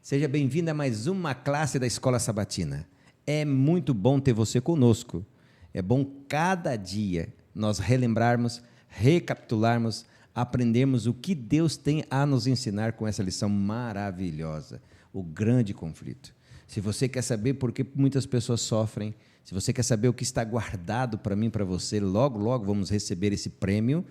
Seja bem-vindo a mais uma classe da Escola Sabatina. É muito bom ter você conosco. É bom cada dia nós relembrarmos, recapitularmos, aprendermos o que Deus tem a nos ensinar com essa lição maravilhosa, o grande conflito. Se você quer saber por que muitas pessoas sofrem, se você quer saber o que está guardado para mim e para você, logo, logo vamos receber esse prêmio.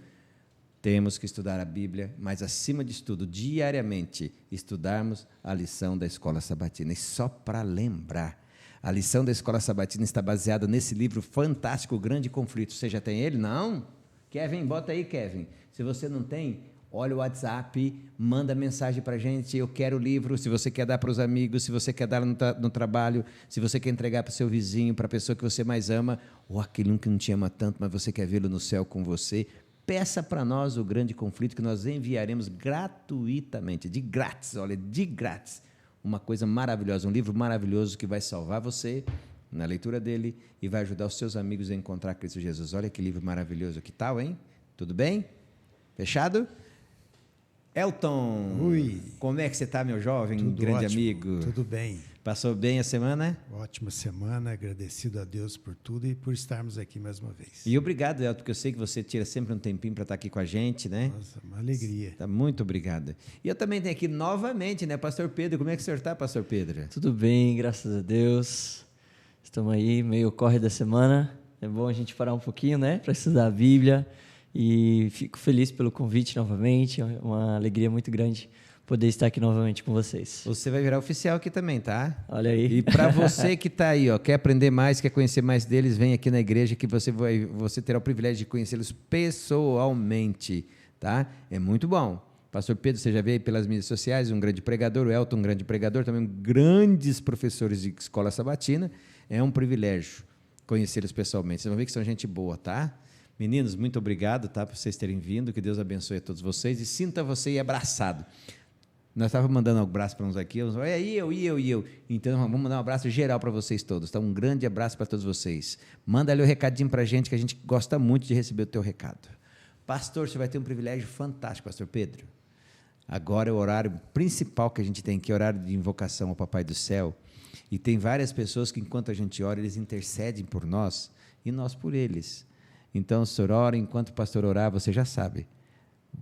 Temos que estudar a Bíblia, mas, acima de tudo, diariamente, estudarmos a lição da Escola Sabatina. E só para lembrar, a lição da Escola Sabatina está baseada nesse livro fantástico, O Grande Conflito. Você já tem ele? Não? Kevin, bota aí, Kevin. Se você não tem, olha o WhatsApp, manda mensagem para a gente, eu quero o livro, se você quer dar para os amigos, se você quer dar no trabalho, se você quer entregar para o seu vizinho, para a pessoa que você mais ama, ou aquele que não te ama tanto, mas você quer vê-lo no céu com você, peça para nós o Grande Conflito, que nós enviaremos gratuitamente, de grátis, olha, de grátis. Uma coisa maravilhosa, um livro maravilhoso que vai salvar você na leitura dele e vai ajudar os seus amigos a encontrar Cristo Jesus. Olha que livro maravilhoso, que tal, hein? Tudo bem? Fechado? Elton, Ui. Como é que você está, meu jovem, Tudo grande ótimo, amigo? Tudo bem. Passou bem a semana? Ótima semana, agradecido a Deus por tudo e por estarmos aqui mais uma vez. E obrigado, Elton, porque eu sei que você tira sempre um tempinho para estar aqui com a gente, né? Nossa, uma alegria. Tá, muito obrigado. E eu também tenho aqui novamente, né, Pastor Pedro. Como é que o senhor está, Pastor Pedro? Tudo bem, graças a Deus. Estamos aí, meio corre da semana. É bom a gente parar um pouquinho, né, para estudar a Bíblia. E fico feliz pelo convite novamente. É uma alegria muito grande poder estar aqui novamente com vocês. Você vai virar oficial aqui também, tá? Olha aí. E para você que está aí, ó, quer aprender mais, quer conhecer mais deles, vem aqui na igreja que você terá o privilégio de conhecê-los pessoalmente, tá? É muito bom. Pastor Pedro, você já veio pelas mídias sociais, um grande pregador, o Elton, um grande pregador, também grandes professores de escola sabatina. É um privilégio conhecê-los pessoalmente. Vocês vão ver que são gente boa, tá? Meninos, muito obrigado, tá, por vocês terem vindo. Que Deus abençoe a todos vocês e sinta você aí abraçado. Nós estávamos mandando um abraço para uns aqui, eu. Então, vamos mandar um abraço geral para vocês todos. Então, um grande abraço para todos vocês. Manda ali o recadinho para a gente, que a gente gosta muito de receber o teu recado. Pastor, você vai ter um privilégio fantástico, Pastor Pedro. Agora é o horário principal que a gente tem, que é o horário de invocação ao Papai do Céu. E tem várias pessoas que, enquanto a gente ora, eles intercedem por nós e nós por eles. Então, o senhor ora, enquanto o pastor orar, você já sabe.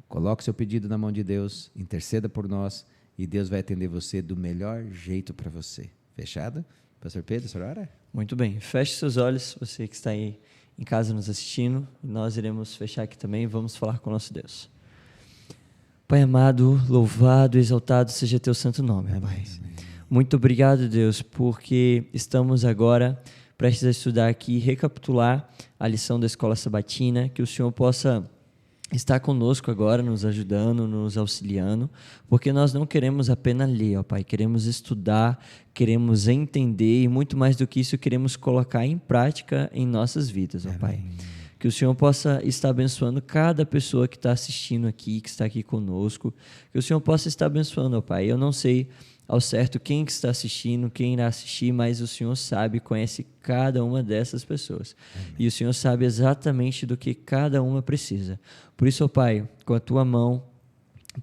Coloque seu pedido na mão de Deus, interceda por nós e Deus vai atender você do melhor jeito para você. Fechado? Pastor Pedro, a senhora ora? Muito bem. Feche seus olhos, você que está aí em casa nos assistindo. Nós iremos fechar aqui também e vamos falar com o nosso Deus. Pai amado, louvado, exaltado seja teu santo nome, Pai. Muito obrigado, Deus, porque estamos agora prestes a estudar aqui e recapitular a lição da Escola Sabatina, que o Senhor possa estar conosco agora, nos ajudando, nos auxiliando, porque nós não queremos apenas ler, ó Pai, queremos estudar, queremos entender e muito mais do que isso, queremos colocar em prática em nossas vidas, ó Pai. Que o Senhor possa estar abençoando cada pessoa que está assistindo aqui, que está aqui conosco, que o Senhor possa estar abençoando, ó Pai. Eu não sei ao certo quem que está assistindo, quem irá assistir, mas o Senhor sabe, conhece cada uma dessas pessoas. Amém. E o Senhor sabe exatamente do que cada uma precisa. Por isso, ó Pai, com a Tua mão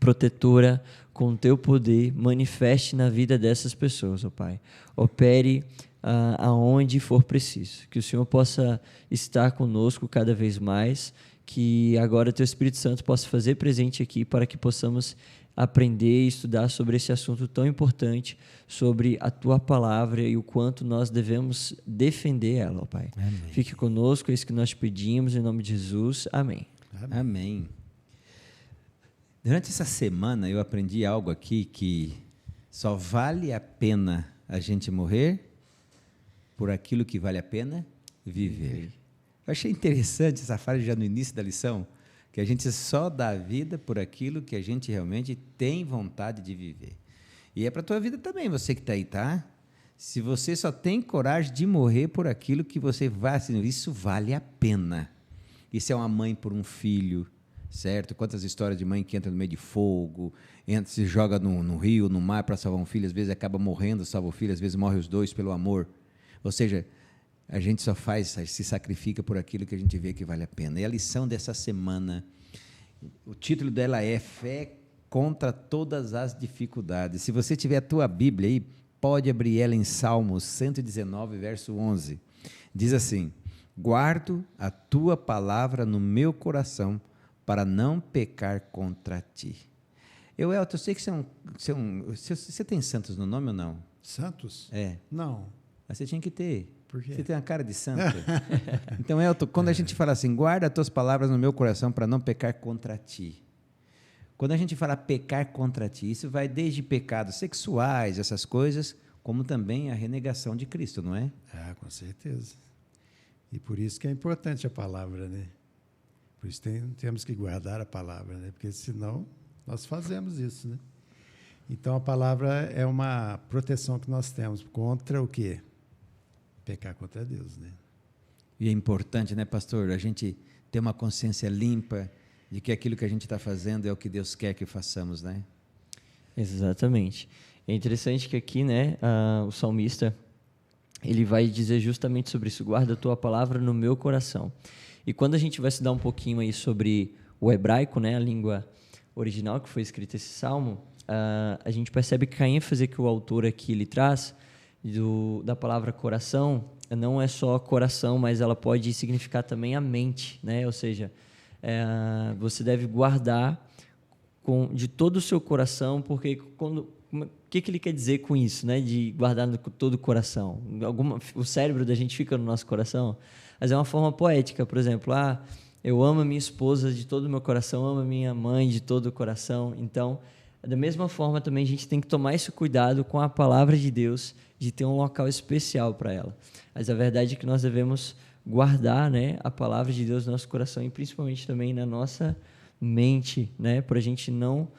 protetora, com o Teu poder, manifeste na vida dessas pessoas, ó Pai. Opere aonde for preciso. Que o Senhor possa estar conosco cada vez mais, que agora o Teu Espírito Santo possa fazer presente aqui para que possamos aprender e estudar sobre esse assunto tão importante, sobre a Tua palavra e o quanto nós devemos defender ela, ó Pai. Amém. Fique conosco, é isso que nós pedimos, em nome de Jesus. Amém. Amém. Durante essa semana eu aprendi algo aqui, que só vale a pena a gente morrer por aquilo que vale a pena viver. Eu achei interessante essa frase já no início da lição, que a gente só dá a vida por aquilo que a gente realmente tem vontade de viver. E é para a tua vida também, você que está aí, tá? Se você só tem coragem de morrer por aquilo que você vai, assim, isso vale a pena. Isso é uma mãe por um filho, certo? Quantas histórias de mãe que entra no meio de fogo, se joga no rio, no mar para salvar um filho, às vezes acaba morrendo, salva o filho, às vezes morre os dois pelo amor. Ou seja, a gente só se sacrifica por aquilo que a gente vê que vale a pena. E a lição dessa semana, o título dela é Fé contra todas as dificuldades. Se você tiver a tua Bíblia aí, pode abrir ela em Salmos 119, verso 11. Diz assim: guardo a tua palavra no meu coração para não pecar contra ti. Elton, eu sei que você tem Santos no nome ou não? Santos? É. Não. Mas você tinha que ter. Por quê? Você tem uma cara de santo. Então, Elton, quando a gente fala assim, guarda as tuas palavras no meu coração para não pecar contra ti. Quando a gente fala pecar contra ti, isso vai desde pecados sexuais, essas coisas, como também a renegação de Cristo, não é? Ah, com certeza. E por isso que é importante a palavra, né? Por isso temos que guardar a palavra, né? Porque senão nós fazemos isso, né? Então a palavra é uma proteção que nós temos contra o quê? Pecar contra Deus, né? E é importante, né, pastor, a gente ter uma consciência limpa de que aquilo que a gente está fazendo é o que Deus quer que façamos, né? Exatamente. É interessante que aqui, né, o salmista, ele vai dizer justamente sobre isso: guarda a tua palavra no meu coração. E quando a gente vai estudar um pouquinho aí sobre o hebraico, né, a língua original que foi escrito esse salmo, a gente percebe que a ênfase que o autor aqui ele traz da palavra coração não é só coração, mas ela pode significar também a mente, né? Ou seja, você deve guardar de todo o seu coração, porque o que ele quer dizer com isso, né? De guardar todo o coração. O cérebro da gente fica no nosso coração, mas é uma forma poética. Por exemplo, eu amo a minha esposa de todo o meu coração, amo a minha mãe de todo o coração. Então, da mesma forma também a gente tem que tomar esse cuidado com a palavra de Deus, de ter um local especial para ela. Mas a verdade é que nós devemos guardar, né, a palavra de Deus no nosso coração e principalmente também na nossa mente, né, para a gente não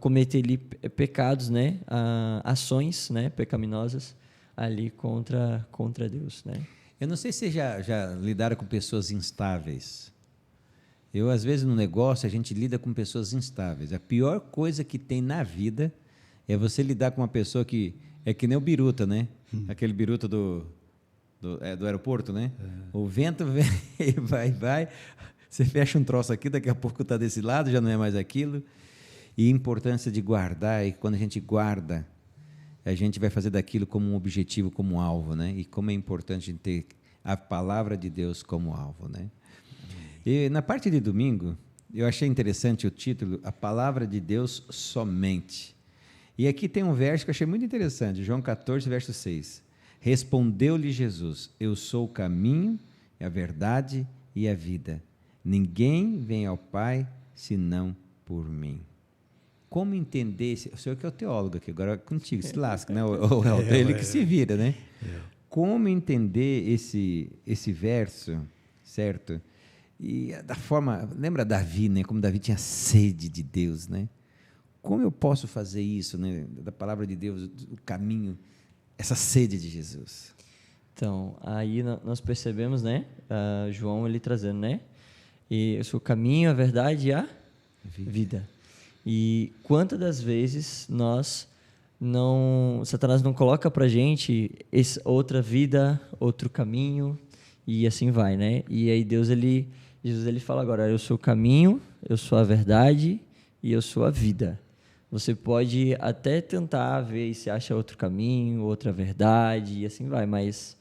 cometer ali pecados, né, ações, né, pecaminosas ali contra Deus, né. Eu não sei se já lidaram com pessoas instáveis. Às vezes, no negócio, a gente lida com pessoas instáveis. A pior coisa que tem na vida é você lidar com uma pessoa que é que nem o biruta, né? Aquele biruta do aeroporto, né? O vento vem, vai. Você fecha um troço aqui, daqui a pouco está desse lado, já não é mais aquilo. E a importância de guardar, e quando a gente guarda, a gente vai fazer daquilo como um objetivo, como um alvo, né? E como é importante a gente ter a palavra de Deus como alvo, né? E na parte de domingo, eu achei interessante o título, A Palavra de Deus Somente. E aqui tem um verso que eu achei muito interessante, João 14, verso 6. Respondeu-lhe Jesus: eu sou o caminho, a verdade e a vida. Ninguém vem ao Pai senão por mim. Como entender? O senhor que é o teólogo aqui, agora é contigo, se lasca, né? É ele que se vira, né? Como entender esse verso, certo? E da forma, lembra Davi, né? Como Davi tinha sede de Deus, né? Como eu posso fazer isso, né? Da palavra de Deus, o caminho, essa sede de Jesus. Então, aí nós percebemos, né? João ele trazendo, né? E eu sou o caminho, a verdade e a vida. E quantas das vezes Satanás não coloca pra gente outra vida, outro caminho e assim vai, né? E aí Jesus ele fala agora: eu sou o caminho, eu sou a verdade e eu sou a vida. Você pode até tentar ver se acha outro caminho, outra verdade e assim vai, mas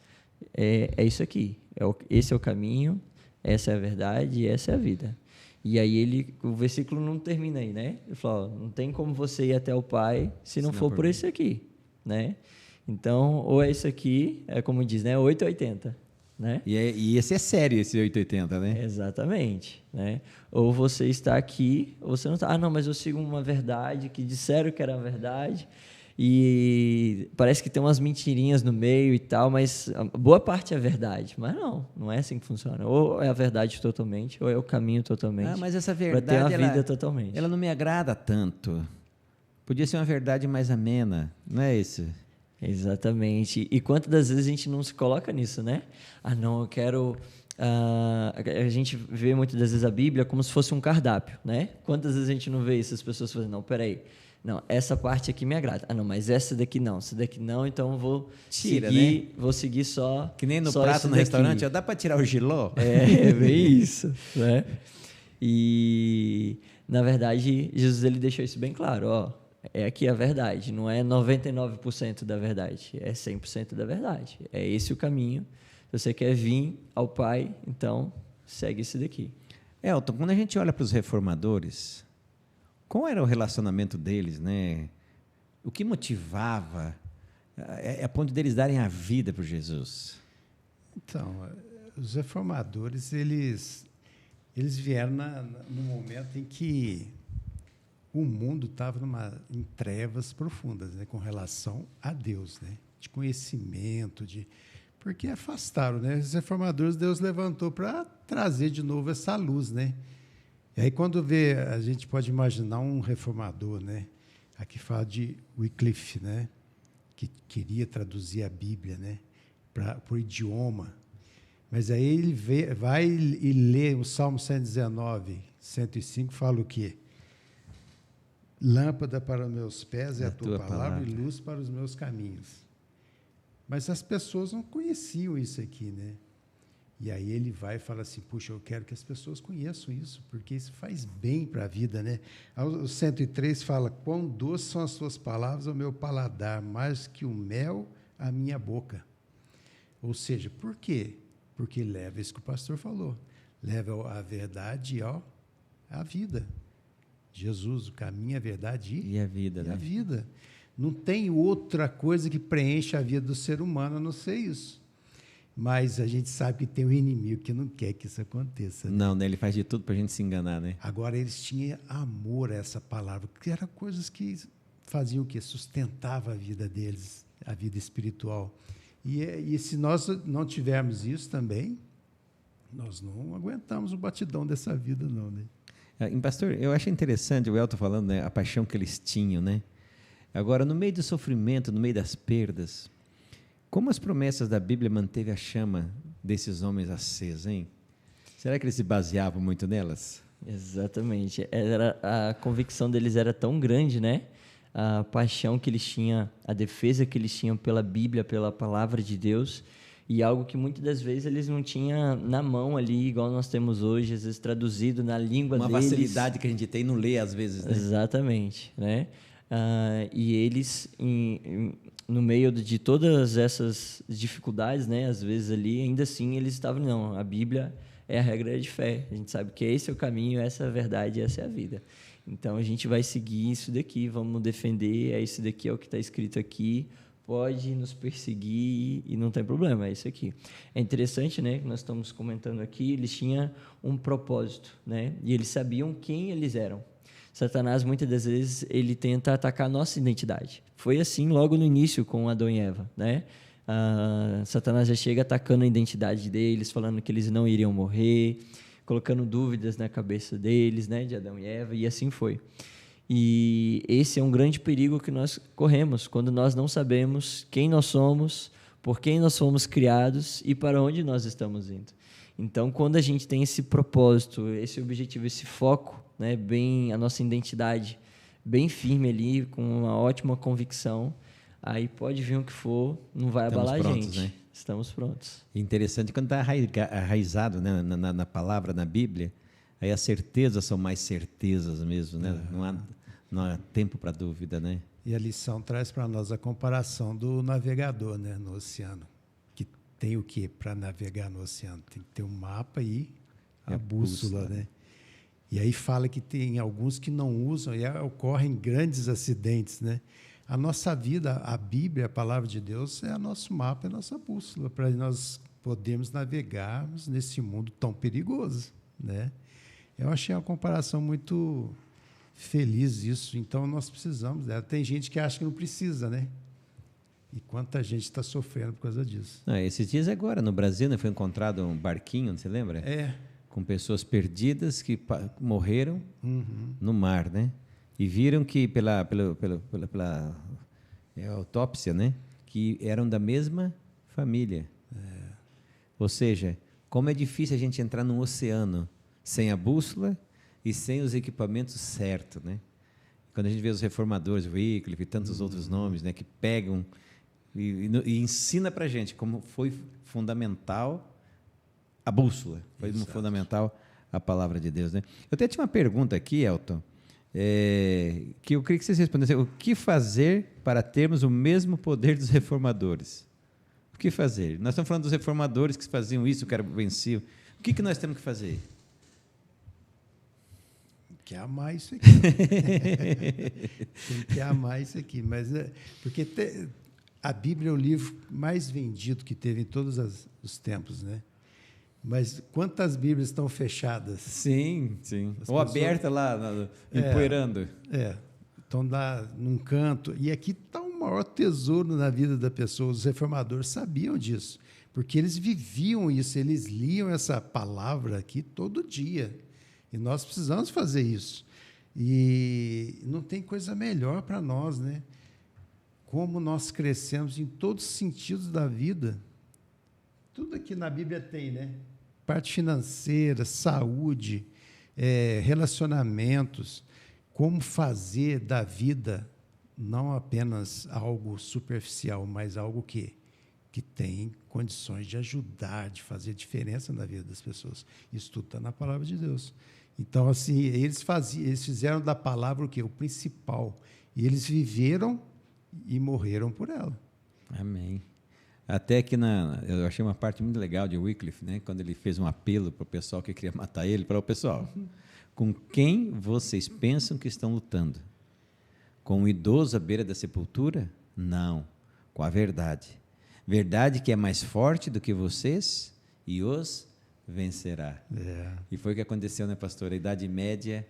é isso aqui. Esse é o caminho, essa é a verdade e essa é a vida. E aí o versículo não termina aí, né? Ele fala: não tem como você ir até o Pai se não for por esse aqui, né? Então, ou é isso aqui, é como diz, né? 880. Né? E esse é sério, esse 880, né? Exatamente, né? Ou você está aqui, ou você não está. Não, mas eu sigo uma verdade que disseram que era verdade e parece que tem umas mentirinhas no meio e tal, mas boa parte é verdade. Mas não é assim que funciona. Ou é a verdade totalmente, ou é o caminho totalmente. Mas essa verdade, para ter a vida totalmente. Ela não me agrada tanto. Podia ser uma verdade mais amena, não é isso? Exatamente. E quantas das vezes a gente não se coloca nisso, né? Não, eu quero... a gente vê muitas das vezes a Bíblia como se fosse um cardápio, né? Quantas vezes a gente não vê isso? As pessoas falam: não, peraí, não, essa parte aqui me agrada. Não, mas essa daqui não, então eu vou seguir, né? Vou seguir só... Que nem no prato no restaurante, dá para tirar o giló? É bem isso, né? E Na verdade, Jesus ele deixou isso bem claro, ó, é aqui a verdade, não é 99% da verdade, é 100% da verdade. É esse o caminho. Se você quer vir ao Pai, então segue esse daqui. Elton, quando a gente olha para os reformadores, qual era o relacionamento deles, né? O que motivava a ponto deles darem a vida por Jesus? Então, os reformadores, eles vieram no momento em que o mundo estava em trevas profundas, né, com relação a Deus, né, de conhecimento, porque afastaram, né? Os reformadores, Deus levantou para trazer de novo essa luz, né? E aí, quando a gente pode imaginar um reformador, né? Aqui fala de Wycliffe, né? Que queria traduzir a Bíblia, né? Para o idioma. Mas aí ele vai e lê o Salmo 119, 105, fala o quê? Lâmpada para os meus pés é a tua palavra e luz para os meus caminhos. Mas as pessoas não conheciam isso aqui, né? E aí ele vai e fala assim, puxa, eu quero que as pessoas conheçam isso, porque isso faz bem para a vida, né? O 103 fala, quão doces são as tuas palavras ao meu paladar, mais que o mel à minha boca. Ou seja, por quê? Porque leva isso que o pastor falou, leva a verdade e a vida. Jesus, o caminho, a verdade e a vida, né? A vida. Não tem outra coisa que preencha a vida do ser humano a não ser isso. Mas a gente sabe que tem um inimigo que não quer que isso aconteça. Né? Não, né? Ele faz de tudo para a gente se enganar, né? Agora, eles tinham amor a essa palavra, que eram coisas que faziam o quê? Sustentava a vida deles, a vida espiritual. E se nós não tivermos isso também, nós não aguentamos o batidão dessa vida, não, né? Pastor, eu achei interessante o Elton falando, né, a paixão que eles tinham, né? Agora, no meio do sofrimento, no meio das perdas, como as promessas da Bíblia manteve a chama desses homens acesa, hein? Será que eles se baseavam muito nelas? Exatamente. A convicção deles era tão grande, né? A paixão que eles tinham, a defesa que eles tinham pela Bíblia, pela palavra de Deus, e algo que muitas das vezes eles não tinham na mão ali, igual nós temos hoje, às vezes traduzido na língua deles. Uma facilidade que a gente tem não lê às vezes, né? Exatamente, né? E eles, no meio de todas essas dificuldades, né? Às vezes ali, ainda assim, eles estavam, não, a Bíblia é a regra de fé. A gente sabe que esse é o caminho, essa é a verdade, essa é a vida. Então, a gente vai seguir isso daqui, vamos defender, isso daqui é o que está escrito aqui, pode nos perseguir e não tem problema, é isso aqui. É interessante, né, que nós estamos comentando aqui, eles tinham um propósito, né, e eles sabiam quem eles eram. Satanás, muitas das vezes, ele tenta atacar a nossa identidade. Foi assim logo no início com Adão e Eva, né? Satanás já chega atacando a identidade deles, falando que eles não iriam morrer, colocando dúvidas na cabeça deles, né, de Adão e Eva, e assim foi. E esse é um grande perigo que nós corremos quando nós não sabemos quem nós somos, por quem nós fomos criados e para onde nós estamos indo. Então, quando a gente tem esse propósito, esse objetivo, esse foco, né, bem a nossa identidade bem firme ali, com uma ótima convicção, aí pode vir o que for, não vai abalar a gente. Né? Estamos prontos. Interessante, quando está arraizado, né, na palavra, na Bíblia, aí as certezas são mais certezas mesmo, né? Não há tempo para dúvida, né? E a lição traz para nós a comparação do navegador, né, no oceano. Que tem o quê para navegar no oceano? Tem que ter um mapa e a bússola, né? E aí fala que tem alguns que não usam e ocorrem grandes acidentes, né? A nossa vida, a Bíblia, a palavra de Deus, é o nosso mapa, é a nossa bússola, para nós podermos navegarmos nesse mundo tão perigoso, né? Eu achei uma comparação muito feliz isso, então nós precisamos dela. Tem gente que acha que não precisa, né? E quanta gente está sofrendo por causa disso. Esses dias agora, no Brasil, né, foi encontrado um barquinho, você lembra? Com pessoas perdidas que morreram no mar, né? E viram que pela autópsia, né, que eram da mesma família. Ou seja, como é difícil a gente entrar num oceano sem a bússola e sem os equipamentos certos, né? Quando a gente vê os reformadores, Wycliffe e tantos outros nomes, né, que pegam e ensina para a gente como foi fundamental a bússola, foi fundamental a palavra de Deus, né? Eu até tinha uma pergunta aqui, Elton, que eu queria que vocês respondessem. O que fazer para termos o mesmo poder dos reformadores? O que fazer? Nós estamos falando dos reformadores que faziam isso, que eram venciam. O que nós temos que fazer? Que amar isso aqui. Tem que amar isso aqui. Mas, porque a Bíblia é o livro mais vendido que teve em todos os tempos, né? Mas quantas Bíblias estão fechadas? Sim. Ou aberta lá, empoeirando. Estão num canto. E aqui está o maior tesouro na vida da pessoa. Os reformadores sabiam disso, porque eles viviam isso, eles liam essa palavra aqui todo dia. E nós precisamos fazer isso. E não tem coisa melhor para nós, né? Como nós crescemos em todos os sentidos da vida. Tudo aqui na Bíblia tem, né? Parte financeira, saúde, relacionamentos, como fazer da vida não apenas algo superficial, mas algo que tem condições de ajudar, de fazer diferença na vida das pessoas. Isso tudo está na palavra de Deus. Então, assim, eles fizeram da palavra o quê? O principal. E eles viveram e morreram por ela. Amém. Até que eu achei uma parte muito legal de Wycliffe, né? Quando ele fez um apelo para o pessoal que queria matar ele, para o pessoal, com quem vocês pensam que estão lutando? Com o idoso à beira da sepultura? Não, com a verdade. Verdade que é mais forte do que vocês e os vencerá. E foi o que aconteceu, né, pastor? A Idade Média,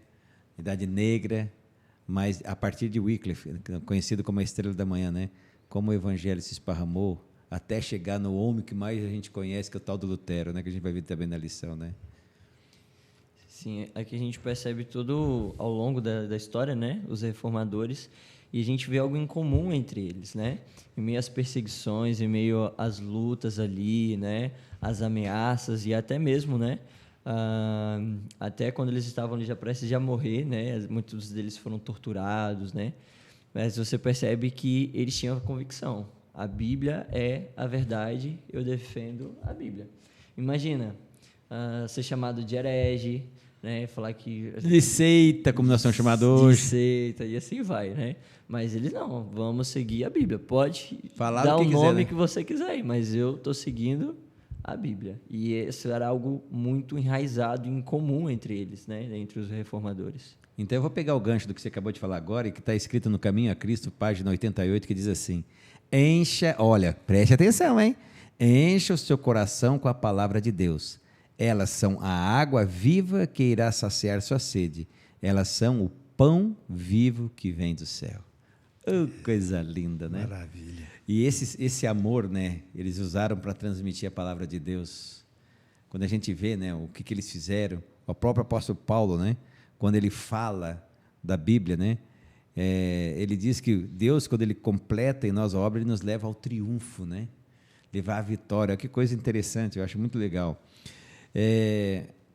Idade Negra, mas a partir de Wycliffe, conhecido como a Estrela da Manhã, né? Como o Evangelho se esparramou até chegar no homem que mais a gente conhece, que é o tal do Lutero, né? Que a gente vai ver também na lição, né? Sim, aqui a gente percebe tudo ao longo da história, né? Os reformadores, e a gente vê algo em comum entre eles, né? Em meio às perseguições, em meio às lutas ali, né? As ameaças e até mesmo, né? Até quando eles estavam ali já prestes a morrer, né? Muitos deles foram torturados, né? Mas você percebe que eles tinham a convicção. A Bíblia é a verdade, eu defendo a Bíblia. Imagina ser chamado de herege, né? Falar que... De seita, como nós somos chamados hoje. De seita, e assim vai, né? Mas eles não, vamos seguir a Bíblia. Pode falar dar o quiser, nome né? que você quiser, mas eu estou seguindo a Bíblia. E isso era algo muito enraizado, em comum entre eles, né? Entre os reformadores. Então eu vou pegar o gancho do que você acabou de falar agora, e que está escrito no Caminho a Cristo, página 88, que diz assim: olha, preste atenção, hein? Encha o seu coração com a palavra de Deus. Elas são a água viva que irá saciar sua sede. Elas são o pão vivo que vem do céu. Oh, coisa linda, né? Maravilha. E esse amor, né? Eles usaram para transmitir a palavra de Deus. Quando a gente vê, né, o que eles fizeram, o próprio apóstolo Paulo, né? Quando ele fala da Bíblia, né? Ele diz que Deus, quando Ele completa em nós a obra, Ele nos leva ao triunfo, né? Levar à vitória. Que coisa interessante, eu acho muito legal.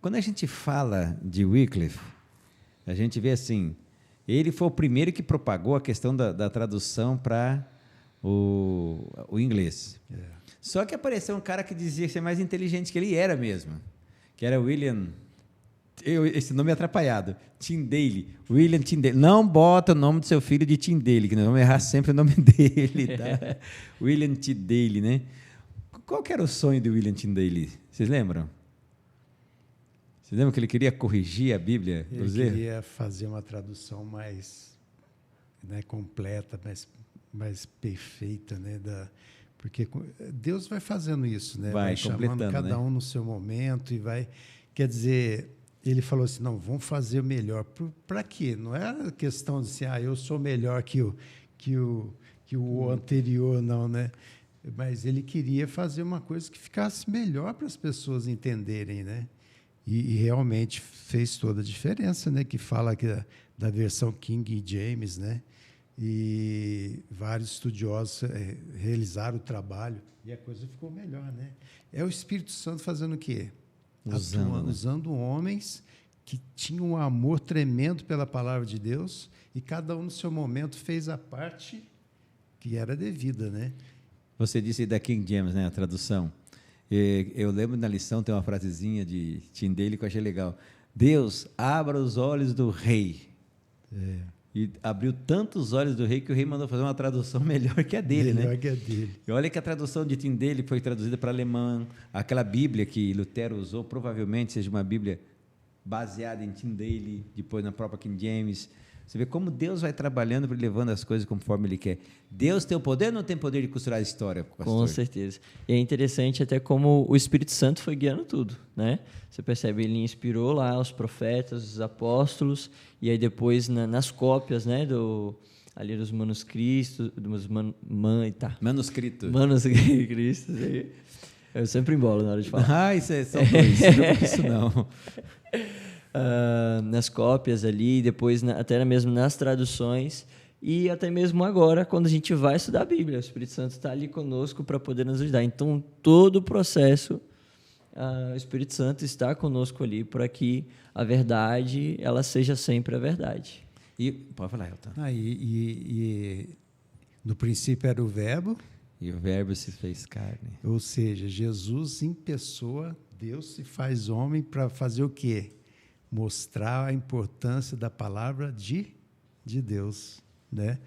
Quando a gente fala de Wycliffe, a gente vê assim, ele foi o primeiro que propagou a questão da tradução para o inglês. Só que apareceu um cara que dizia ser mais inteligente que ele era mesmo, que era William... esse nome é atrapalhado. Tyndale. William Tyndale. Não bota o nome do seu filho de Tyndale, que nós vamos errar sempre o nome dele. Tá? William Tyndale, né? Qual que era o sonho de William Tyndale? Vocês lembram? Vocês lembram que ele queria corrigir a Bíblia? Ele queria fazer uma tradução mais, né, completa, mais perfeita, né? Porque Deus vai fazendo isso, né? Vai chamando cada um no seu momento e vai... Quer dizer... Ele falou assim, não, vamos fazer o melhor. Para quê? Não era questão de assim, eu sou melhor que o anterior, não, né? Mas ele queria fazer uma coisa que ficasse melhor para as pessoas entenderem, né? E realmente fez toda a diferença, né? Que fala que da versão King James, né? E vários estudiosos realizaram o trabalho e a coisa ficou melhor, né? É o Espírito Santo fazendo o quê? Usando homens que tinham um amor tremendo pela palavra de Deus e cada um no seu momento fez a parte que era devida, né? Você disse da King James, né, a tradução. Eu lembro na lição tem uma frasezinha de Tyndale que eu achei legal. Deus, abra os olhos do rei. E abriu tantos olhos do rei que o rei mandou fazer uma tradução melhor que a dele, melhor né? que a dele. E olha que a tradução de Tyndale foi traduzida para alemão. Aquela Bíblia que Lutero usou provavelmente seja uma Bíblia baseada em Tyndale, depois na própria King James. Você vê como Deus vai trabalhando e levando as coisas conforme Ele quer. Deus tem o poder ou não tem poder de costurar a história, pastor? Com certeza. E é interessante até como o Espírito Santo foi guiando tudo, né? Você percebe, ele inspirou lá os profetas, os apóstolos, e aí depois nas cópias, né, ali dos manuscritos, Manuscrito. manuscritos, aí. Eu sempre embolo na hora de falar. Isso são dois, não isso não. Nas cópias ali, depois até mesmo nas traduções, e até mesmo agora, quando a gente vai estudar a Bíblia, o Espírito Santo está ali conosco para poder nos ajudar. Então, todo o processo, o Espírito Santo está conosco ali para que a verdade ela seja sempre a verdade. E pode falar, Elton. E no princípio era o Verbo, E o Verbo se fez carne. ou seja, Jesus em pessoa, Deus se faz homem para fazer o quê? Mostrar a importância da palavra de Deus, né?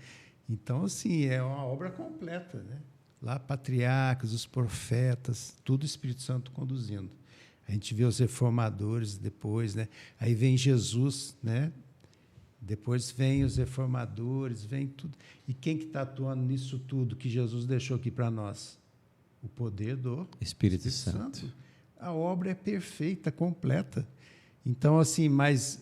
Então, assim, é uma obra completa, né? Lá, patriarcas, os profetas, tudo o Espírito Santo conduzindo. A gente vê os reformadores depois, né? Aí vem Jesus, né? Depois vem os reformadores, vem tudo. E quem que está atuando nisso tudo que Jesus deixou aqui para nós? O poder do Espírito Santo. A obra é perfeita, completa. Então, assim, mas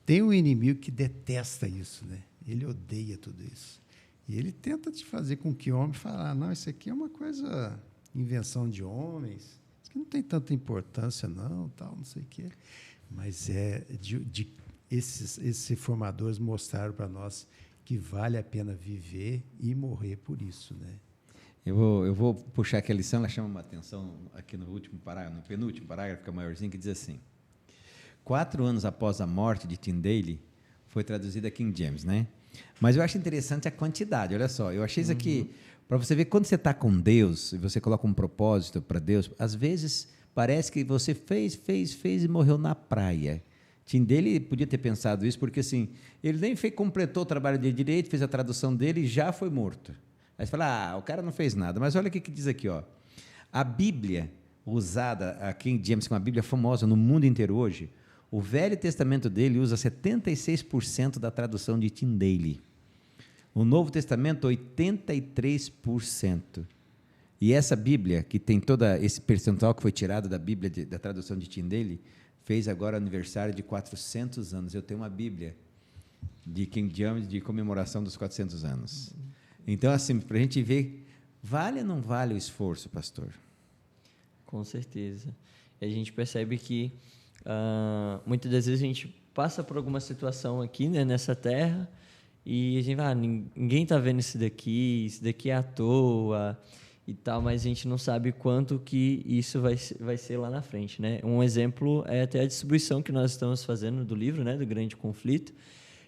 tem um inimigo que detesta isso, né? Ele odeia tudo isso. E ele tenta te fazer com que o homem fale, não, isso aqui é uma coisa, invenção de homens, isso aqui não tem tanta importância, não, tal, não sei o quê. Mas esses reformadores mostraram para nós que vale a pena viver e morrer por isso, né? Eu vou puxar aqui a lição, ela chama uma atenção aqui no último parágrafo, no penúltimo parágrafo, que é maiorzinho, que diz assim: 4 anos após a morte de Tyndale, foi traduzida King James, né? Mas eu acho interessante a quantidade, olha só, eu achei isso aqui, para você ver, quando você está com Deus, e você coloca um propósito para Deus, às vezes parece que você fez e morreu na praia. Tyndale podia ter pensado isso, porque assim, ele nem completou o trabalho dele direito, fez a tradução dele e já foi morto. Aí você fala, o cara não fez nada, mas olha o que diz aqui, ó. A Bíblia usada, a King James, que é uma Bíblia famosa no mundo inteiro hoje, o Velho Testamento dele usa 76% da tradução de Tyndale. O Novo Testamento, 83%. E essa Bíblia, que tem todo esse percentual que foi tirado da Bíblia, da tradução de Tyndale, fez agora aniversário de 400 anos. Eu tenho uma Bíblia de King James de comemoração dos 400 anos. Então, assim, para a gente ver, vale ou não vale o esforço, pastor? Com certeza. E a gente percebe que muitas das vezes a gente passa por alguma situação aqui, né, nessa terra, e a gente vai, ninguém está vendo isso daqui é à toa e tal, mas a gente não sabe quanto que isso vai ser lá na frente, né? Um exemplo é até a distribuição que nós estamos fazendo do livro, né, do Grande Conflito,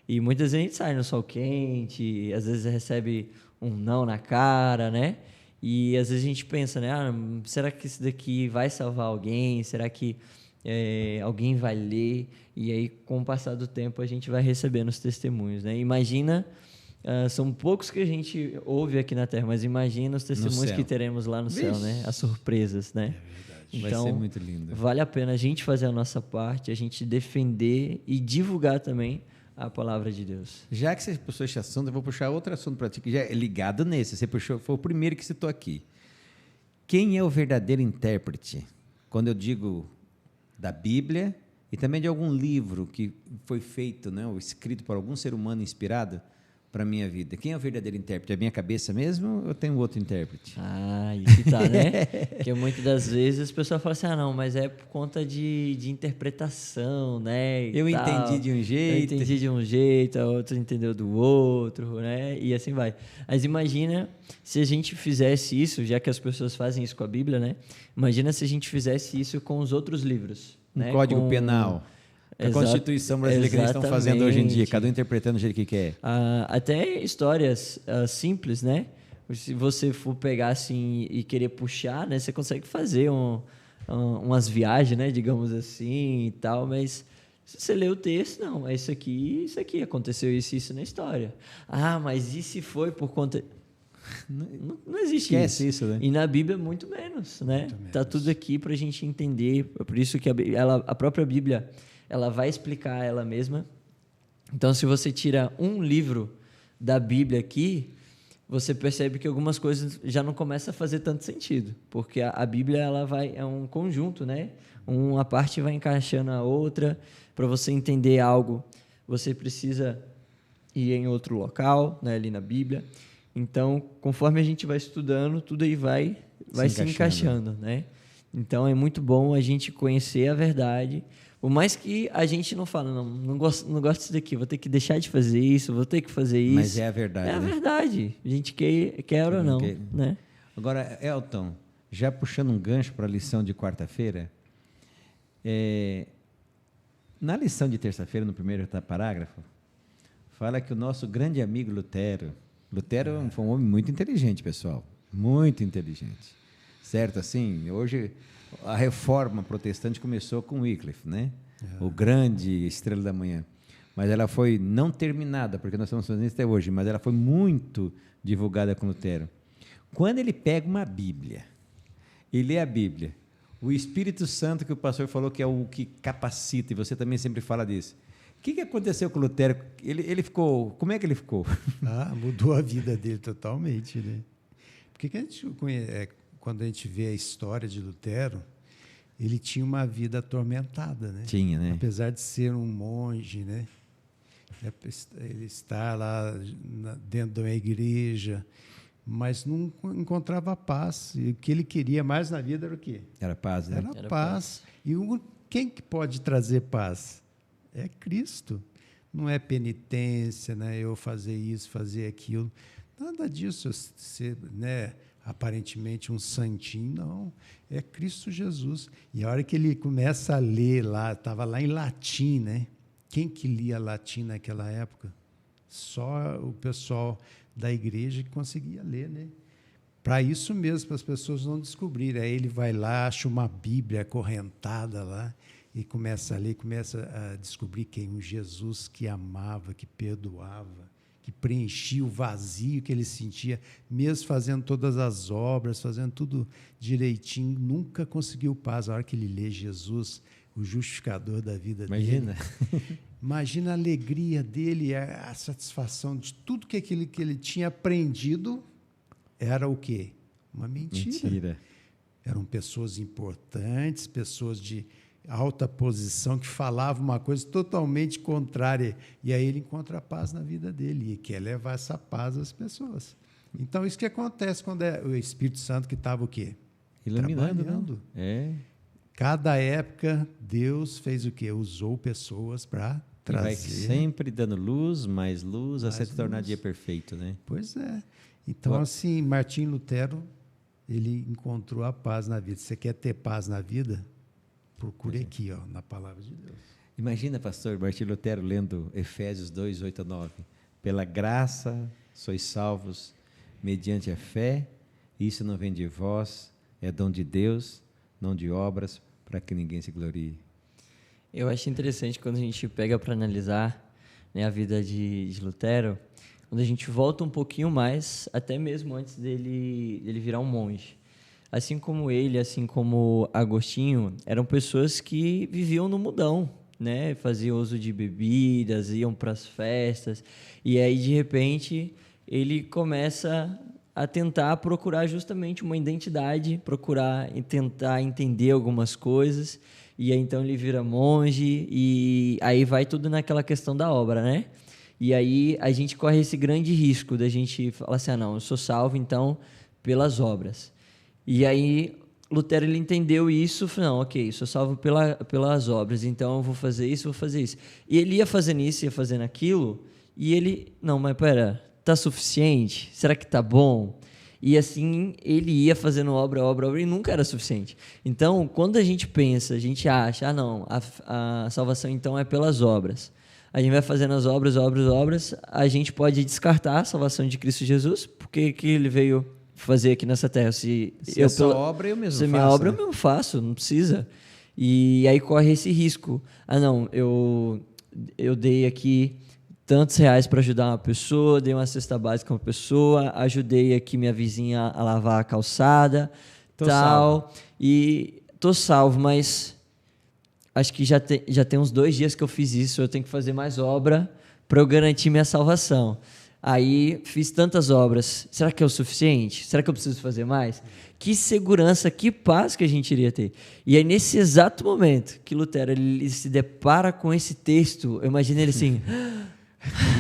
e muitas vezes a gente sai no sol quente, às vezes recebe um não na cara, né? E às vezes a gente pensa, né? Será que isso daqui vai salvar alguém? Será que alguém vai ler? E aí, com o passar do tempo, a gente vai recebendo os testemunhos, né? Imagina, são poucos que a gente ouve aqui na Terra, mas imagina os testemunhos que teremos lá no céu, né? As surpresas, né? É verdade. Então, vai ser muito lindo. Vale a pena a gente fazer a nossa parte, a gente defender e divulgar também a palavra de Deus. Já que você puxou esse assunto, eu vou puxar outro assunto para ti, que já é ligado nesse. Você puxou, foi o primeiro que citou aqui. Quem é o verdadeiro intérprete? Quando eu digo da Bíblia e também de algum livro que foi feito, né, ou escrito por algum ser humano inspirado para a minha vida. Quem é o verdadeiro intérprete? É a minha cabeça mesmo ou eu tenho outro intérprete? Aí que tá, né? Porque muitas das vezes as pessoas falam assim, não, mas é por conta de interpretação, né? Eu entendi de um jeito. Eu entendi de um jeito, a outra entendeu do outro, né? E assim vai. Mas imagina se a gente fizesse isso, já que as pessoas fazem isso com a Bíblia, né? Imagina se a gente fizesse isso com os outros livros. Um Código Penal. A Constituição brasileira que eles estão fazendo hoje em dia, cada um interpretando do jeito que quer. Até histórias simples, né? Se você for pegar assim e querer puxar, né? Você consegue fazer umas viagens, né? Digamos assim e tal, mas Se você lê o texto, não, é isso aqui, aconteceu isso na história. Ah, mas e se foi por conta... Não existe Esquece isso, né? E na Bíblia, muito menos, né? Muito menos. Tá tudo aqui para a gente entender. Por isso que a própria Bíblia, ela vai explicar ela mesma. Então, se você tira um livro da Bíblia aqui, você percebe que algumas coisas já não começam a fazer tanto sentido, porque a Bíblia é um conjunto, né? Uma parte vai encaixando a outra. Para você entender algo, você precisa ir em outro local, né? Ali na Bíblia. Então, conforme a gente vai estudando, tudo aí vai se encaixando, né? Então, é muito bom a gente conhecer a verdade. Por mais que a gente não fale, não gosto disso daqui, vou ter que deixar de fazer isso, vou ter que fazer isso. Mas é a verdade. É a né? verdade. A gente quer ou não, né? Agora, Elton, já puxando um gancho para a lição de quarta-feira, na lição de terça-feira, no primeiro parágrafo, fala que o nosso grande amigo Lutero foi um homem muito inteligente, pessoal, muito inteligente, certo? Assim, hoje a reforma protestante começou com Wycliffe, né? O grande estrela da manhã, mas ela foi não terminada, porque nós estamos fazendo isso até hoje, mas ela foi muito divulgada com Lutero. Quando ele pega uma Bíblia e lê a Bíblia, o Espírito Santo que o pastor falou que é o que capacita, e você também sempre fala disso. O que aconteceu com o Lutero? Ele ficou... Como é que ele ficou? Mudou a vida dele totalmente, né? Porque quando a gente vê a história de Lutero, ele tinha uma vida atormentada, né? Tinha, né? Apesar de ser um monge, né? Ele está lá dentro de uma igreja, mas não encontrava paz. E o que ele queria mais na vida era o quê? Era paz, né? Era paz. E quem que pode trazer paz? É Cristo. Não é penitência, né? Eu fazer isso, fazer aquilo. Nada disso. Ser, né, aparentemente um santinho, não. É Cristo Jesus. E a hora que ele começa a ler lá, estava lá em latim, né? Quem que lia latim naquela época? Só o pessoal da igreja que conseguia ler, né? Para isso mesmo, para as pessoas não descobrirem. Aí ele vai lá, acha uma Bíblia acorrentada lá e começa a ler, começa a descobrir quem? Um Jesus que amava, que perdoava, que preenchia o vazio que ele sentia, mesmo fazendo todas as obras, fazendo tudo direitinho, nunca conseguiu paz. A hora que ele lê Jesus, o justificador da vida dele. Imagina a alegria dele, a satisfação de tudo que ele tinha aprendido era o quê? Uma mentira. Eram pessoas importantes, pessoas de alta posição que falavam uma coisa totalmente contrária. E aí ele encontra a paz na vida dele e quer levar essa paz às pessoas. Então, isso que acontece quando é o Espírito Santo que estava o quê? Iluminando. Trabalhando. É. Cada época, Deus fez o quê? Usou pessoas para trazer. Vai sempre dando luz, mais luz, até se tornar luz. dia perfeito, né? Pois é. Então, assim, Martim Lutero, ele encontrou a paz na vida. Você quer ter paz na vida? Procure aqui, ó, na palavra de Deus. Imagina, pastor Martim Lutero lendo Efésios 2, 8 a 9. Pela graça sois salvos mediante a fé, isso não vem de vós, é dom de Deus, não de obras, para que ninguém se glorie. Eu acho interessante quando a gente pega para analisar, né, a vida de Lutero, quando a gente volta um pouquinho mais, até mesmo antes dele virar um monge. Assim como ele, assim como Agostinho, eram pessoas que viviam no mundão, né? Faziam uso de bebidas, iam para as festas, e aí, de repente, ele começa a tentar procurar justamente uma identidade, procurar e tentar entender algumas coisas, e aí então ele vira monge, e aí vai tudo naquela questão da obra, né? E aí a gente corre esse grande risco da gente falar assim, não, eu sou salvo, então, pelas obras. E aí Lutero, ele entendeu isso, falou, não, ok, sou salvo pelas obras, então eu vou fazer isso, vou fazer isso. E ele ia fazendo isso, ia fazendo aquilo, e ele, não, mas pera, tá suficiente? Será que tá bom? E assim, ele ia fazendo obra, e nunca era suficiente. Então, quando a gente pensa, a gente acha, não, a salvação então é pelas obras. A gente vai fazendo as obras, a gente pode descartar a salvação de Cristo Jesus, porque que ele veio fazer aqui nessa terra. Se é sua obra, eu mesmo faço. Se minha obra, eu mesmo faço, não precisa. E aí corre esse risco. Ah, não, eu dei aqui tantos reais para ajudar uma pessoa, dei uma cesta básica para uma pessoa, ajudei aqui minha vizinha a lavar a calçada, Tô tal, salvo. e tô salvo, mas acho que já tem uns 2 dias que eu fiz isso, eu tenho que fazer mais obra para eu garantir minha salvação. Aí fiz tantas obras, será que é o suficiente? Será que eu preciso fazer mais? Que segurança, que paz que a gente iria ter. E aí nesse exato momento que Lutero ele se depara com esse texto, eu imagino ele assim...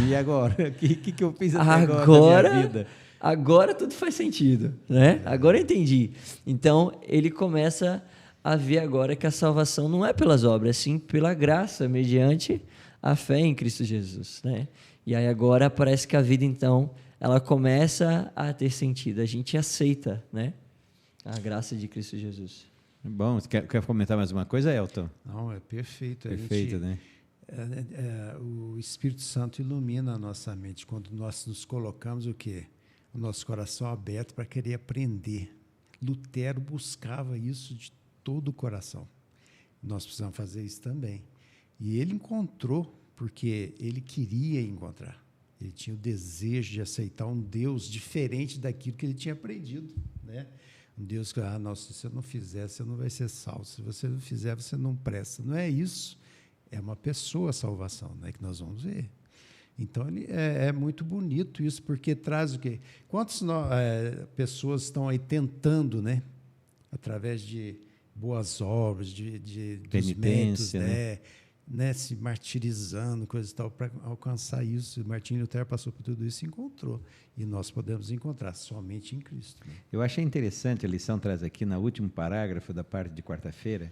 E agora? O que eu fiz até agora na minha vida? Agora tudo faz sentido, né? Agora eu entendi. Então, ele começa a ver agora que a salvação não é pelas obras, sim pela graça, mediante a fé em Cristo Jesus, né? E aí agora parece que a vida, então, ela começa a ter sentido. A gente aceita, né? A graça de Cristo Jesus. Bom, quer comentar mais uma coisa, Elton? Não, é perfeito. Perfeito, né? O Espírito Santo ilumina a nossa mente quando nós nos colocamos o quê? O nosso coração aberto para querer aprender. Lutero buscava isso de todo o coração. Nós precisamos fazer isso também. E ele encontrou, porque ele queria encontrar. Ele tinha o desejo de aceitar um Deus diferente daquilo que ele tinha aprendido, né? Um Deus que, se você não fizer, você não vai ser salvo. Se você não fizer, você não presta. Não é isso. É uma pessoa a salvação, né, que nós vamos ver. Então, é muito bonito isso, porque traz o quê? Quantas pessoas estão aí tentando, né, através de boas obras, de penitência, né, se martirizando, coisa e tal, para alcançar isso. Martinho Lutero passou por tudo isso e encontrou. E nós podemos encontrar somente em Cristo. Né? Eu achei interessante, a lição traz aqui, no último parágrafo da parte de quarta-feira,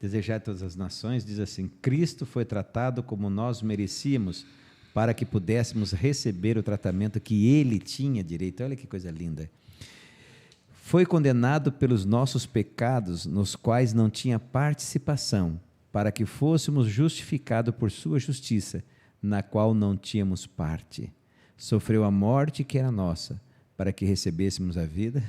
desejar a todas as nações, diz assim, Cristo foi tratado como nós merecíamos para que pudéssemos receber o tratamento que ele tinha direito. Olha que coisa linda. Foi condenado pelos nossos pecados, nos quais não tinha participação, para que fôssemos justificados por sua justiça, na qual não tínhamos parte. Sofreu a morte que era nossa, para que recebêssemos a vida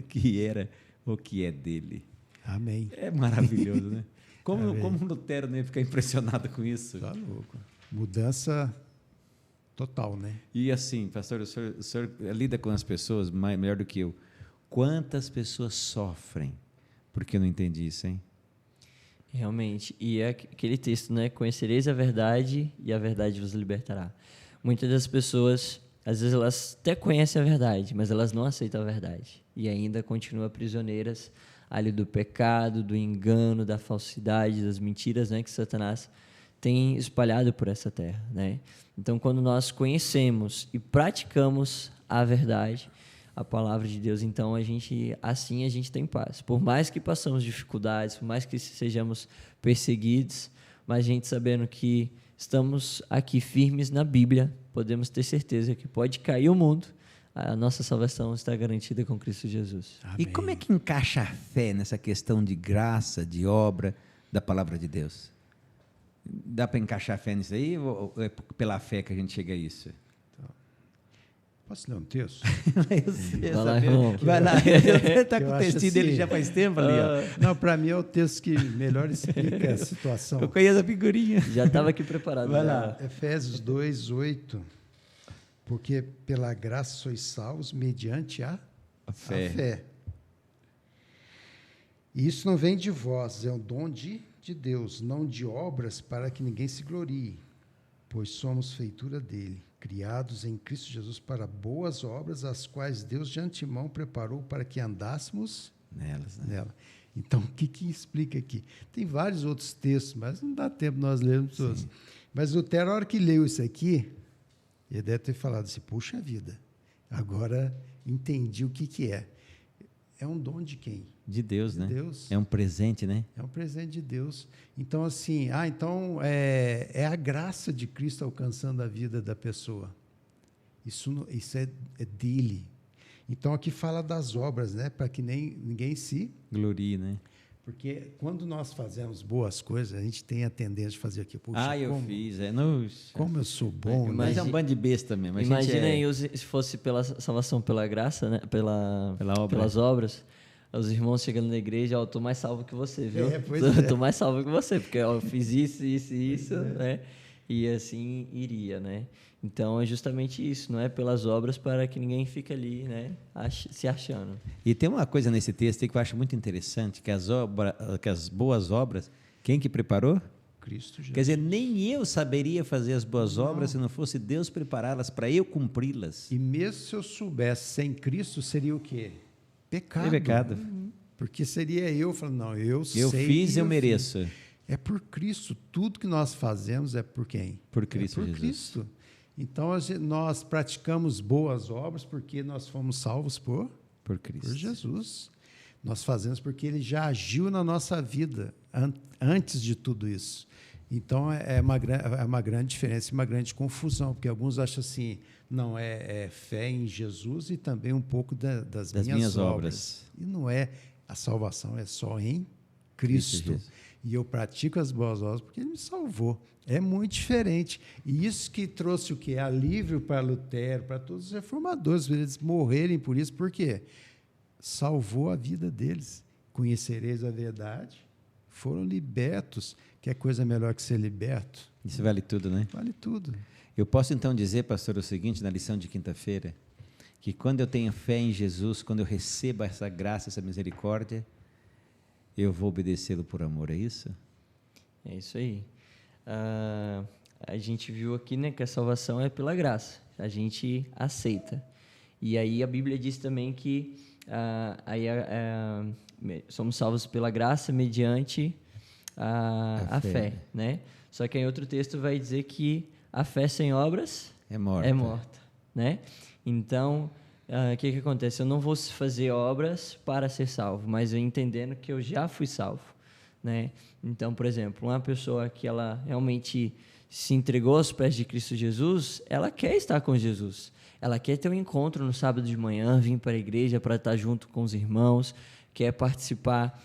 que era o que é dele. Amém. É maravilhoso, né? Como Lutero não ia ficar impressionado com isso? Tá louco. Mudança total, né? E assim, pastor, o senhor lida com as pessoas melhor do que eu. Quantas pessoas sofrem porque eu não entendi isso, hein? Realmente. E é aquele texto, né? Conhecereis a verdade e a verdade vos libertará. Muitas das pessoas, às vezes elas até conhecem a verdade, mas elas não aceitam a verdade. E ainda continuam prisioneiras ali do pecado, do engano, da falsidade, das mentiras, né, que Satanás tem espalhado por essa terra, né? Então, quando nós conhecemos e praticamos a verdade, a palavra de Deus, então a gente tem paz. Por mais que passamos dificuldades, por mais que sejamos perseguidos, mas a gente sabendo que estamos aqui firmes na Bíblia, podemos ter certeza que pode cair o mundo, a nossa salvação está garantida com Cristo Jesus. Amém. E como é que encaixa a fé nessa questão de graça, de obra, da palavra de Deus? Dá para encaixar a fé nisso aí ou é pela fé que a gente chega a isso? Posso ler um texto? Vai lá, irmão. Vai lá, ele está com Eu o acho textinho dele assim, já faz tempo ali. Ó. Não, para mim é o texto que melhor explica a situação. Eu conheço a figurinha. Já estava aqui preparado. Vai lá. Efésios 2:8. Porque pela graça sois salvos mediante a fé. E isso não vem de vós, é um dom de Deus, não de obras para que ninguém se glorie, pois somos feitura dele, criados em Cristo Jesus para boas obras, as quais Deus de antemão preparou para que andássemos nela. Então, o que explica aqui? Tem vários outros textos, mas não dá tempo nós lermos todos. Mas Lutero, a hora que leu isso aqui, ele deve ter falado assim, puxa vida, agora entendi o que é. É um dom de quem? De Deus, né? Deus. É um presente, né? É um presente de Deus. Então, assim, é a graça de Cristo alcançando a vida da pessoa. Isso é dele. Então, aqui fala das obras, né? Para que ninguém se... Glorie, né? Porque quando nós fazemos boas coisas, a gente tem a tendência de fazer aqui. Puxa, eu fiz. Como eu sou bom, Mas né? é um bando de besta mesmo. Imagina aí se fosse pela salvação pela graça, né? Pela obra. Pelas obras. os irmãos chegando na igreja, ó, eu tô mais salvo que você, viu? Pois é. Tô mais salvo que você, porque ó, eu fiz isso, né? E assim iria, né? Então é justamente isso, não é pelas obras para que ninguém fique ali, né? Se achando. E tem uma coisa nesse texto aí que eu acho muito interessante, que as boas obras, quem que preparou? Cristo Jesus. Quer dizer, nem eu saberia fazer as boas obras se não fosse Deus prepará-las para eu cumpri-las. E mesmo se eu soubesse sem Cristo, seria o quê? Pecado. É pecado. Porque seria eu falando, não, eu sei. Eu fiz, eu fiz. mereço. É por Cristo. Tudo que nós fazemos é por quem? Por Cristo é por Jesus. Cristo. Então, nós praticamos boas obras porque nós fomos salvos por Cristo. Por Jesus. Nós fazemos porque Ele já agiu na nossa vida antes de tudo isso. Então, é uma grande diferença e uma grande confusão, porque alguns acham assim, não, é fé em Jesus e também um pouco das minhas obras. E não é, a salvação é só em Cristo. E eu pratico as boas obras porque Ele me salvou. É muito diferente. E isso que trouxe o quê? Alívio para Lutero, para todos os reformadores, eles morrerem por isso, por quê? Salvou a vida deles. Conhecereis a verdade, foram libertos. Que é coisa melhor que ser liberto? Isso vale tudo, né? Vale tudo. Eu posso então dizer, pastor, o seguinte, na lição de quinta-feira, que quando eu tenho fé em Jesus, quando eu recebo essa graça, essa misericórdia, eu vou obedecê-lo por amor, é isso? É isso aí. A gente viu aqui, né, que a salvação é pela graça. A gente aceita. E aí a Bíblia diz também que somos salvos pela graça mediante a fé, né? Só que em outro texto vai dizer que a fé sem obras é morta, né? Então, o que acontece? Eu não vou fazer obras para ser salvo, mas eu entendendo que eu já fui salvo, né? Então, por exemplo, uma pessoa que ela realmente se entregou aos pés de Cristo Jesus, ela quer estar com Jesus. Ela quer ter um encontro no sábado de manhã, vir para a igreja para estar junto com os irmãos, quer participar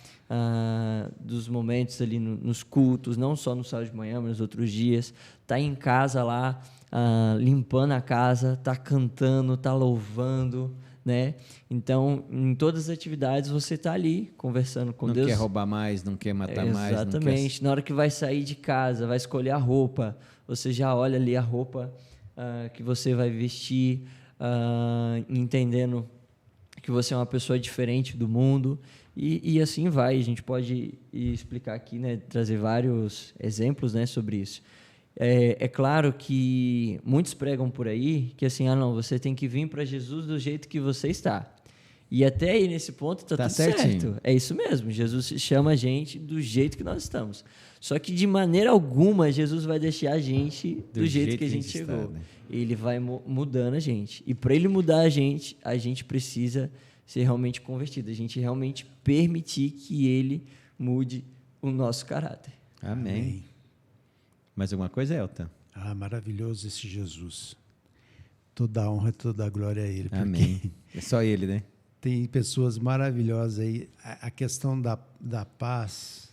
dos momentos ali nos cultos, não só no sábado de manhã, mas nos outros dias, tá em casa lá, limpando a casa, tá cantando, tá louvando, né? Então, em todas as atividades, você tá ali conversando com Deus. Não quer roubar mais, não quer matar mais. Exatamente. Na hora que vai sair de casa, vai escolher a roupa, você já olha ali a roupa que você vai vestir, entendendo que você é uma pessoa diferente do mundo, e assim vai. A gente pode explicar aqui, né, trazer vários exemplos, né, sobre isso. É claro que muitos pregam por aí que assim, não, você tem que vir para Jesus do jeito que você está. E até aí, nesse ponto, está tudo certinho. certo. É isso mesmo, Jesus chama a gente do jeito que nós estamos. Só que, de maneira alguma, Jesus vai deixar a gente do jeito que a gente chegou. Está, né? Ele vai mudando a gente. E para ele mudar a gente precisa ser realmente convertido. A gente realmente permitir que ele mude o nosso caráter. Amém. Mais alguma coisa, Elton? Maravilhoso esse Jesus. Toda a honra e toda a glória a Ele. Amém. É só Ele, né? Tem pessoas maravilhosas aí. A questão da paz.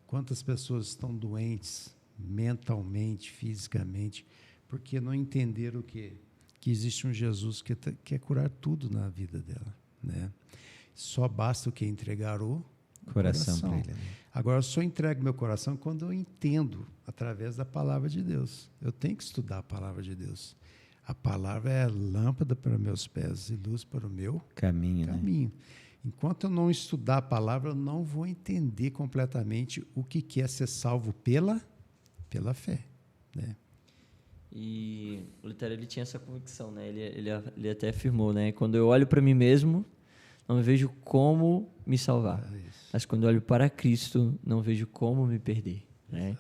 Quantas pessoas estão doentes mentalmente, fisicamente, porque não entenderam o quê? Que existe um Jesus que quer curar tudo na vida dela, né? Só basta o quê? Entregar o coração para Ele. Né? Agora, eu só entrego meu coração quando eu entendo através da palavra de Deus. Eu tenho que estudar a palavra de Deus. A palavra é lâmpada para meus pés e luz para o meu caminho. Né? Enquanto eu não estudar a palavra, eu não vou entender completamente o que é ser salvo pela fé. Né? E o Lutero, ele tinha essa convicção, né? Ele até afirmou, né? Quando eu olho para mim mesmo, não vejo como me salvar. Mas quando eu olho para Cristo, não vejo como me perder. Né?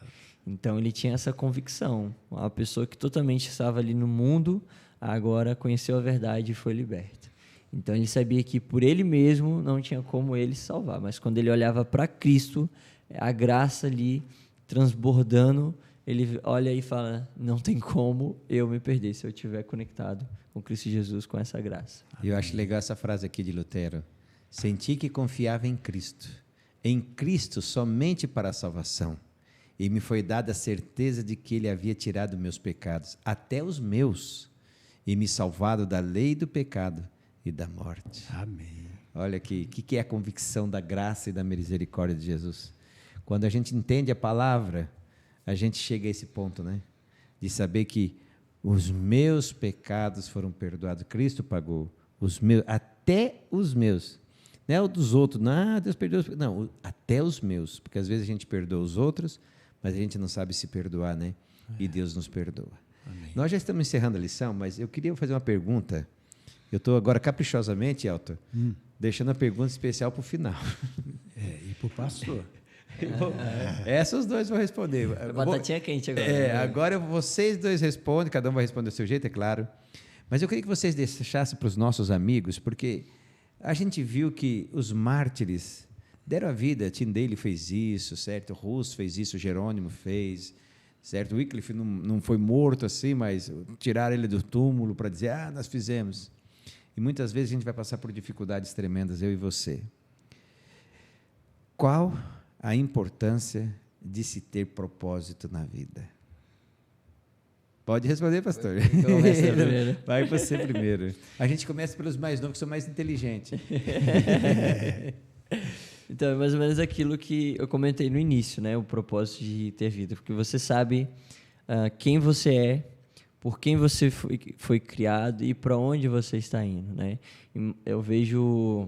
Então, ele tinha essa convicção. Uma pessoa que totalmente estava ali no mundo, agora conheceu a verdade e foi liberta. Então, ele sabia que por ele mesmo não tinha como ele se salvar. Mas quando ele olhava para Cristo, a graça ali transbordando, ele olha e fala, não tem como eu me perder se eu estiver conectado com Cristo Jesus, com essa graça. E eu acho legal essa frase aqui de Lutero. Senti que confiava em Cristo somente para a salvação. E me foi dada a certeza de que Ele havia tirado meus pecados, até os meus, e me salvado da lei do pecado e da morte. Amém. Olha que é a convicção da graça e da misericórdia de Jesus. Quando a gente entende a palavra, a gente chega a esse ponto, né? De saber que os meus pecados foram perdoados. Cristo pagou os meus, até os meus. Não é o dos outros. Não, Deus perdoou. Não, até os meus. Porque às vezes a gente perdoa os outros, mas a gente não sabe se perdoar, né? E Deus nos perdoa. Amém. Nós já estamos encerrando a lição, mas eu queria fazer uma pergunta. Eu estou agora caprichosamente, Elton, deixando a pergunta especial para o final. E para o pastor. Essa os dois vão responder. Batatinha quente agora. Agora vocês dois respondem, cada um vai responder do seu jeito, é claro. Mas eu queria que vocês deixassem para os nossos amigos, porque a gente viu que os mártires deram a vida. Tyndale fez isso, certo? Hus fez isso, Jerônimo fez, certo? Wycliffe não foi morto assim, mas tiraram ele do túmulo para dizer, nós fizemos. E muitas vezes a gente vai passar por dificuldades tremendas, eu e você. Qual a importância de se ter propósito na vida? Pode responder, pastor. Vai você primeiro. A gente começa pelos mais novos, que são mais inteligentes. Então, é mais ou menos aquilo que eu comentei no início, né? O propósito de ter vida. Porque você sabe quem você é, por quem você foi criado e para onde você está indo, né? Eu vejo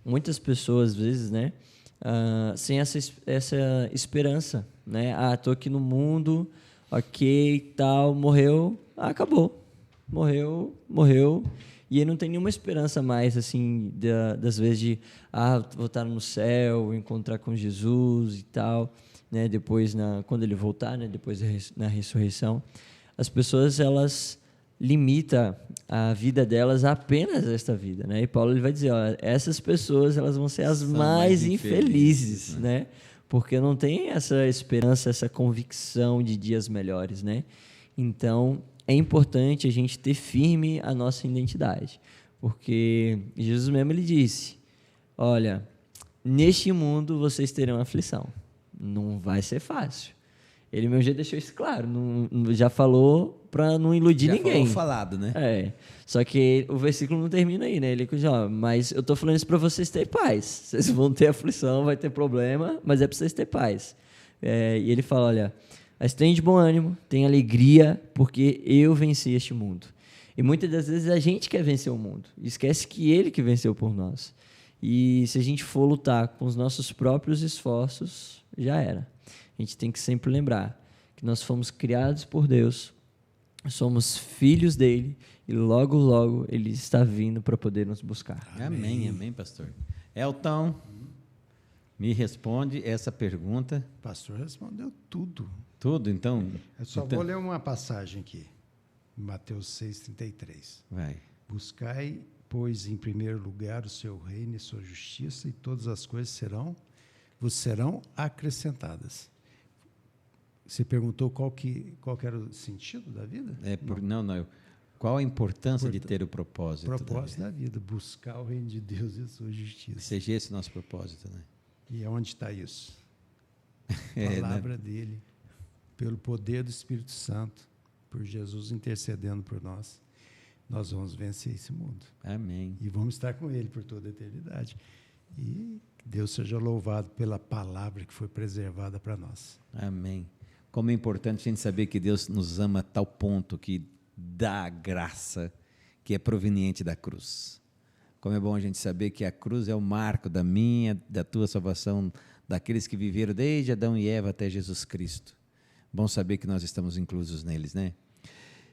muitas pessoas, às vezes, né? Sem essa esperança, né? Tô aqui no mundo, ok, tal, morreu, acabou. Morreu. E aí não tem nenhuma esperança mais, assim, das vezes de, vou estar no céu, encontrar com Jesus e tal, né? Depois, quando ele voltar, né? Depois na ressurreição. As pessoas, elas limitam a vida delas a apenas esta vida, né? E Paulo ele vai dizer, essas pessoas, elas vão ser as mais infelizes, né? Porque não tem essa esperança, essa convicção de dias melhores, né? Então, é importante a gente ter firme a nossa identidade, porque Jesus mesmo ele disse, olha, neste mundo vocês terão aflição, não vai ser fácil. Ele mesmo já deixou isso claro, já falou para não iludir ninguém. Já falou falado, né? Só que o versículo não termina aí, né? Ele diz, mas eu estou falando isso para vocês terem paz. Vocês vão ter aflição, vai ter problema, mas é para vocês terem paz. E ele fala, olha, mas tenham de bom ânimo, tenham alegria, porque eu venci este mundo. E muitas das vezes a gente quer vencer o mundo, esquece que ele que venceu por nós. E se a gente for lutar com os nossos próprios esforços, já era. A gente tem que sempre lembrar que nós fomos criados por Deus, somos filhos dele e logo, logo ele está vindo para poder nos buscar. Amém, pastor. Elton, me responde essa pergunta. O pastor respondeu tudo. Tudo, então? Eu só vou ler uma passagem aqui, Mateus 6,33. Vai. Buscai, pois, em primeiro lugar o seu reino e sua justiça, e todas as coisas vos serão acrescentadas. Você perguntou qual era o sentido da vida? Não. Qual a importância de ter o propósito? Propósito da vida, buscar o reino de Deus e a sua justiça. Seja esse o nosso propósito, né? E onde está isso? A palavra dele, pelo poder do Espírito Santo, por Jesus intercedendo por nós, nós vamos vencer esse mundo. Amém. E vamos estar com ele por toda a eternidade. E que Deus seja louvado pela palavra que foi preservada para nós. Amém. Como é importante a gente saber que Deus nos ama a tal ponto que dá a graça que é proveniente da cruz. Como é bom a gente saber que a cruz é o marco da minha, da tua salvação, daqueles que viveram desde Adão e Eva até Jesus Cristo. Bom saber que nós estamos inclusos neles, né?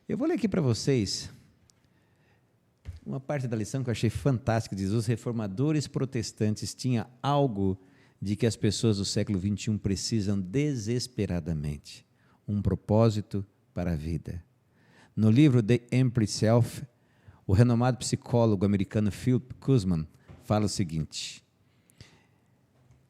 Eu vou ler aqui para vocês uma parte da lição que eu achei fantástica. Diz, os reformadores protestantes tinham algo de que as pessoas do século XXI precisam desesperadamente, um propósito para a vida. No livro The Empty Self, o renomado psicólogo americano Philip Kuzman fala o seguinte,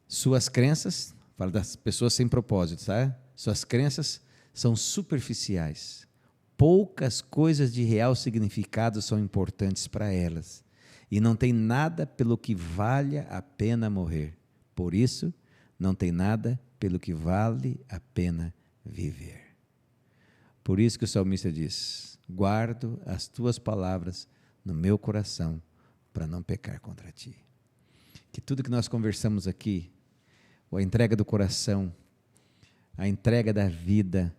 suas crenças, fala das pessoas sem propósito, tá? Suas crenças são superficiais, poucas coisas de real significado são importantes para elas, e não tem nada pelo que valha a pena morrer. Por isso, não tem nada pelo que vale a pena viver. Por isso que o salmista diz, guardo as tuas palavras no meu coração para não pecar contra ti. Que tudo que nós conversamos aqui, a entrega do coração, a entrega da vida,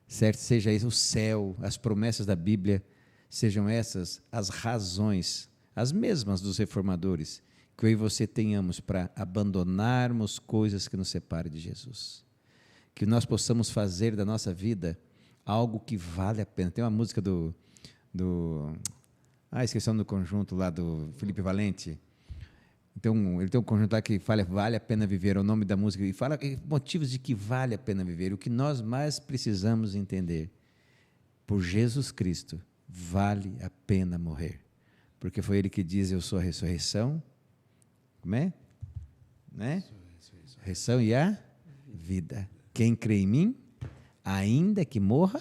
certo? Seja isso o céu, as promessas da Bíblia, sejam essas as razões, as mesmas dos reformadores, que eu e você tenhamos para abandonarmos coisas que nos separam de Jesus. Que nós possamos fazer da nossa vida algo que vale a pena. Tem uma música esqueci o nome do conjunto lá do Felipe Valente. Então, ele tem um conjunto lá que fala vale a pena viver, é o nome da música, e fala motivos de que vale a pena viver. O que nós mais precisamos entender, por Jesus Cristo, vale a pena morrer. Porque foi Ele que diz, eu sou a ressurreição, como é? Né? Ressurreição e a vida. Quem crê em mim, ainda que morra,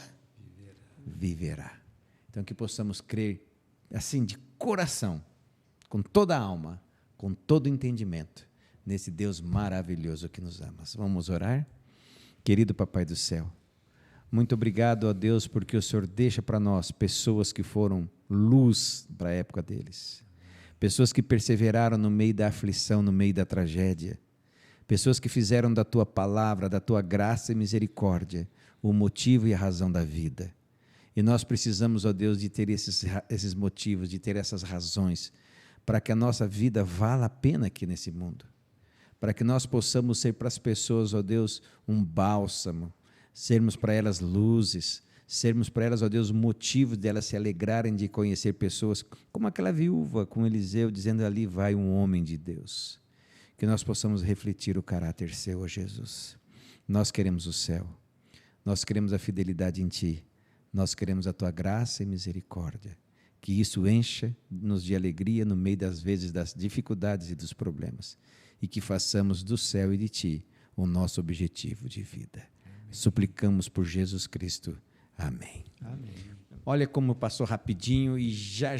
viverá. Então, que possamos crer, assim, de coração, com toda a alma, com todo entendimento, nesse Deus maravilhoso que nos ama. Vamos orar? Querido Papai do céu, muito obrigado a Deus, porque o Senhor deixa para nós pessoas que foram luz para a época deles, pessoas que perseveraram no meio da aflição, no meio da tragédia, pessoas que fizeram da Tua palavra, da Tua graça e misericórdia, o motivo e a razão da vida. E nós precisamos, ó Deus, de ter esses motivos, de ter essas razões, para que a nossa vida vala a pena aqui nesse mundo, para que nós possamos ser para as pessoas, ó Deus, um bálsamo, sermos para elas luzes, sermos para elas, ó Deus, motivo de elas se alegrarem de conhecer pessoas, como aquela viúva com Eliseu, dizendo ali vai um homem de Deus. Que nós possamos refletir o caráter seu, ó Jesus. Nós queremos o céu, nós queremos a fidelidade em Ti, nós queremos a Tua graça e misericórdia. Que isso encha-nos de alegria no meio das vezes das dificuldades e dos problemas. E que façamos do céu e de Ti o nosso objetivo de vida. Amém. Suplicamos por Jesus Cristo. Amém. Amém. Olha como passou rapidinho e já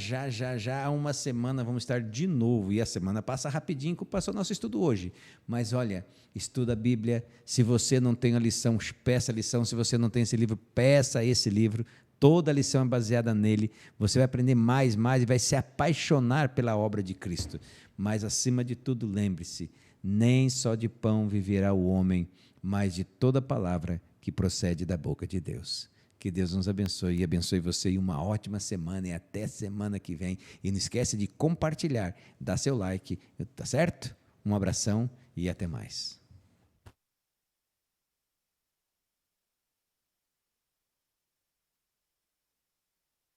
há uma semana vamos estar de novo. E a semana passa rapidinho como passou nosso estudo hoje. Mas olha, estuda a Bíblia. Se você não tem a lição, peça a lição. Se você não tem esse livro, peça esse livro. Toda a lição é baseada nele. Você vai aprender mais e vai se apaixonar pela obra de Cristo. Mas, acima de tudo, lembre-se, nem só de pão viverá o homem, mas de toda palavra que procede da boca de Deus. Que Deus nos abençoe e abençoe você e uma ótima semana e até semana que vem. E não esquece de compartilhar, dar seu like, tá certo? Um abração e até mais.